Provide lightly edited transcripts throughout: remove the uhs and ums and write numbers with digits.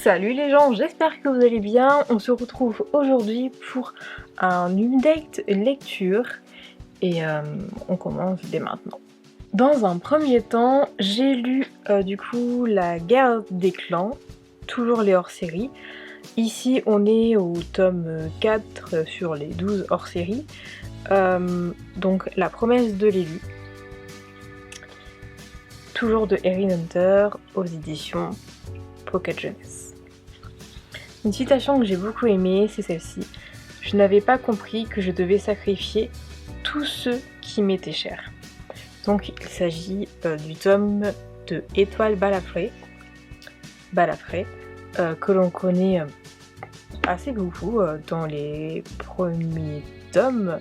Salut les gens, j'espère que vous allez bien. On se retrouve aujourd'hui pour un update lecture et on commence dès maintenant. Dans un premier temps, j'ai lu du coup La Guerre des Clans, toujours les hors-séries. Ici on est au tome 4 sur les 12 hors-séries. Donc La Promesse de l'élu. Toujours de Erin Hunter aux éditions Pocket Jeunesse. Une citation que j'ai beaucoup aimée, c'est celle-ci. Je n'avais pas compris que je devais sacrifier tous ceux qui m'étaient chers. Donc il s'agit du tome de Étoile Balafré, que l'on connaît assez beaucoup dans les premiers tomes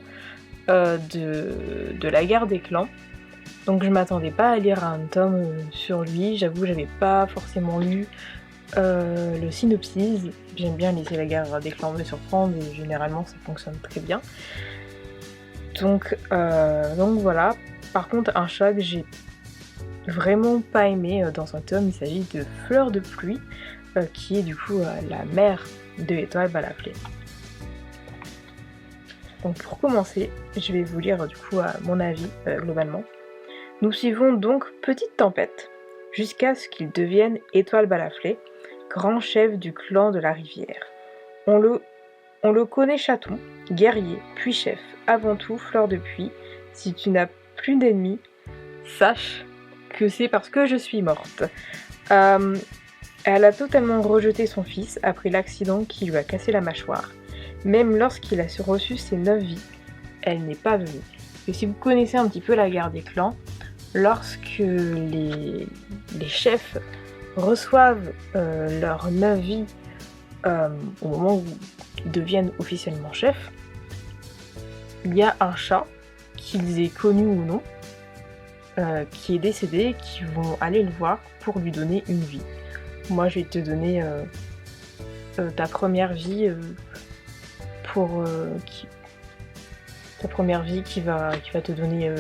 de la guerre des clans. Donc je m'attendais pas à lire un tome sur lui, j'avoue j'avais pas forcément lu le synopsis. J'aime bien laisser la guerre des clans me surprendre et généralement ça fonctionne très bien. Donc voilà. Par contre un chat que j'ai vraiment pas aimé dans un tome, il s'agit de Fleur de Pluie, qui est du coup la mère de Étoile Balafré. Donc pour commencer, je vais vous lire du coup mon avis globalement. Nous suivons donc Petite Tempête, jusqu'à ce qu'il devienne Étoile Balafré, grand chef du clan de la rivière. On le connaît chaton, guerrier, puis chef, avant tout Fleur de Pluie. Si tu n'as plus d'ennemis, sache que c'est parce que je suis morte. Elle a totalement rejeté son fils après l'accident qui lui a cassé la mâchoire. Même lorsqu'il a reçu ses 9 vies, elle n'est pas venue. Et si vous connaissez un petit peu la guerre des clans, lorsque les chefs reçoivent leurs 9 vies au moment où ils deviennent officiellement chefs, il y a un chat, qu'ils aient connu ou non, qui est décédé, qui vont aller le voir pour lui donner une vie. Moi je vais te donner ta première vie ta première vie qui va te donner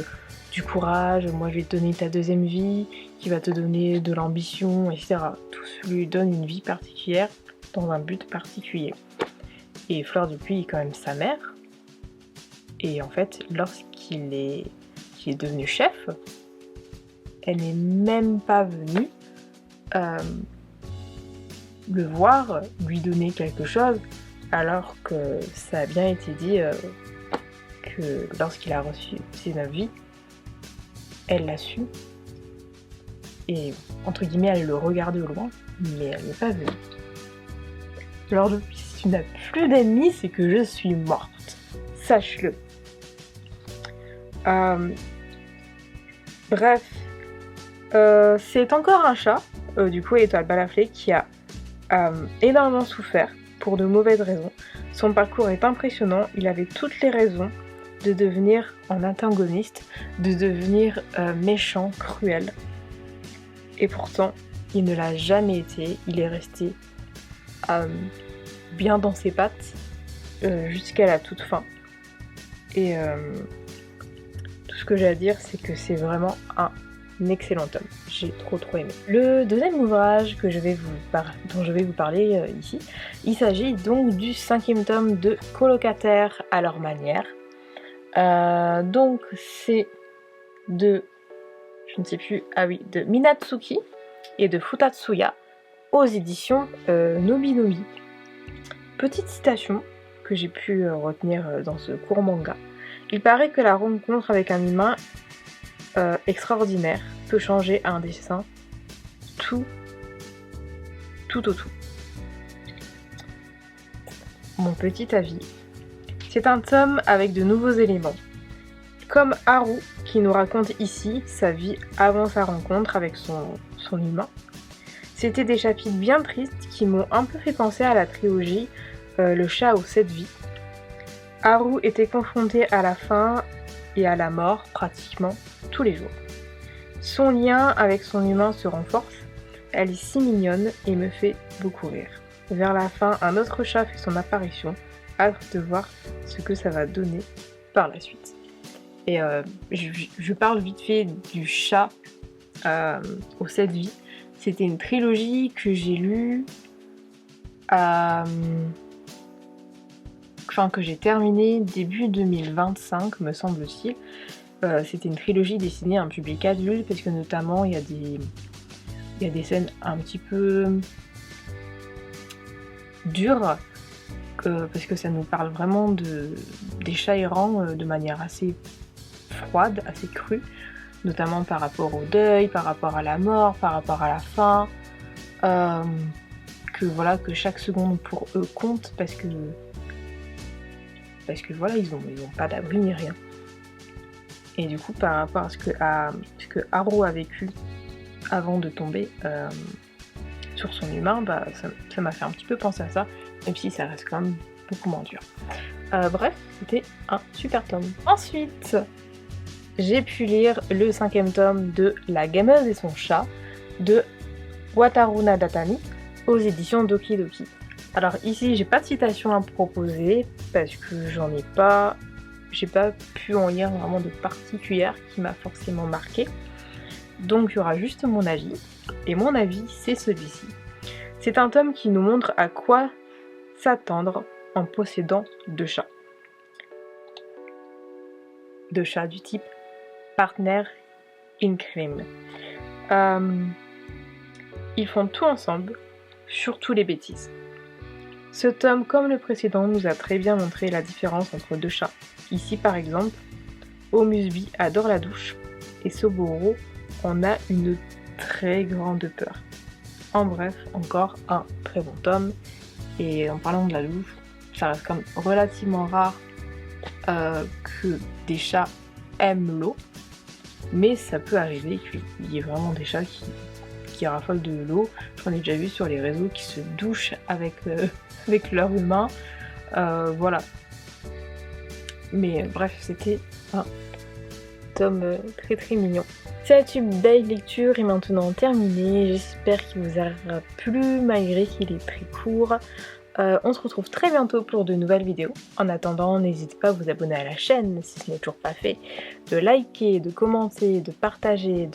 du courage, moi je vais te donner ta deuxième vie, qui va te donner de l'ambition, etc. Tous lui donnent une vie particulière, dans un but particulier. Et Fleur de Pluie est quand même sa mère, et en fait, lorsqu'il est devenu chef, elle n'est même pas venue le voir, lui donner quelque chose, alors que ça a bien été dit que lorsqu'il a reçu ses 9 vies, elle l'a su, et entre guillemets elle le regardait au loin, mais elle n'est pas venue. Fleur de Pluie, si tu n'as plus d'ennemis, c'est que je suis morte, sache-le. Bref, c'est encore un chat, du coup Étoile Balafré, qui a énormément souffert pour de mauvaises raisons. Son parcours est impressionnant, il avait toutes les raisons de devenir un antagoniste, de devenir méchant, cruel. Et pourtant, il ne l'a jamais été, il est resté bien dans ses pattes jusqu'à la toute fin. Et tout ce que j'ai à dire, c'est que c'est vraiment un excellent tome. J'ai trop aimé. Le deuxième ouvrage dont je vais vous parler ici, il s'agit donc du 5e tome de Colocataires à leur manière. Donc c'est de Minatsuki et de Futatsuya aux éditions Nobinomi. Petite citation que j'ai pu retenir dans ce court manga. Il paraît que la rencontre avec un humain extraordinaire peut changer un dessin tout au tout. Mon petit avis. C'est un tome avec de nouveaux éléments. Comme Haru, qui nous raconte ici sa vie avant sa rencontre avec son humain. C'était des chapitres bien tristes qui m'ont un peu fait penser à la trilogie Le chat aux 7 vies. Haru était confronté à la faim et à la mort pratiquement tous les jours. Son lien avec son humain se renforce. Elle est si mignonne et me fait beaucoup rire. Vers la fin, un autre chat fait son apparition. Hâte de voir ce que ça va donner par la suite. Et je parle vite fait du chat aux 7 vies. C'était une trilogie que j'ai lue que j'ai terminé début 2025 me semble-t-il. C'était une trilogie destinée à un public adulte parce que notamment il y a des scènes un petit peu dures parce que ça nous parle vraiment des chats errants de manière assez froide, assez crue, notamment par rapport au deuil, par rapport à la mort, par rapport à la faim, que chaque seconde pour eux compte parce que voilà, ils ont pas d'abri ni rien. Et du coup, par rapport à ce que Haru a vécu avant de tomber sur son humain, ça m'a fait un petit peu penser à ça, même si ça reste quand même beaucoup moins dur. Bref, c'était un super tome. Ensuite, j'ai pu lire le 5e tome de La gameuse et son chat de Wataru Nadatani aux éditions Doki Doki. Alors ici, j'ai pas de citation à proposer parce que j'ai pas pu en lire vraiment de particulière qui m'a forcément marqué. Donc il y aura juste mon avis. Et mon avis, c'est celui-ci. C'est un tome qui nous montre à quoi s'attendre en possédant 2 chats. 2 chats du type partner in crime. Ils font tout ensemble, surtout les bêtises. Ce tome, comme le précédent, nous a très bien montré la différence entre 2 chats. Ici par exemple, Omusbi adore la douche et Soboro en a une très grande peur. En bref, encore un très bon tome. Et en parlant de la douche, ça reste quand même relativement rare que des chats aiment l'eau, mais ça peut arriver qu'il y ait vraiment des chats qui raffolent de l'eau. J'en ai déjà vu sur les réseaux qui se douchent avec leur humain. Voilà. Mais bref, c'était un tome très très mignon. Cette belle lecture est maintenant terminée. J'espère qu'il vous aura plu malgré qu'il est très court. On se retrouve très bientôt pour de nouvelles vidéos. En attendant, n'hésitez pas à vous abonner à la chaîne si ce n'est toujours pas fait, de liker, de commenter, de partager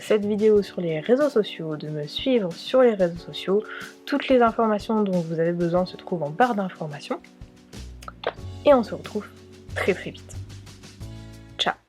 cette vidéo sur les réseaux sociaux, de me suivre sur les réseaux sociaux. Toutes les informations dont vous avez besoin se trouvent en barre d'informations. Et on se retrouve très très vite.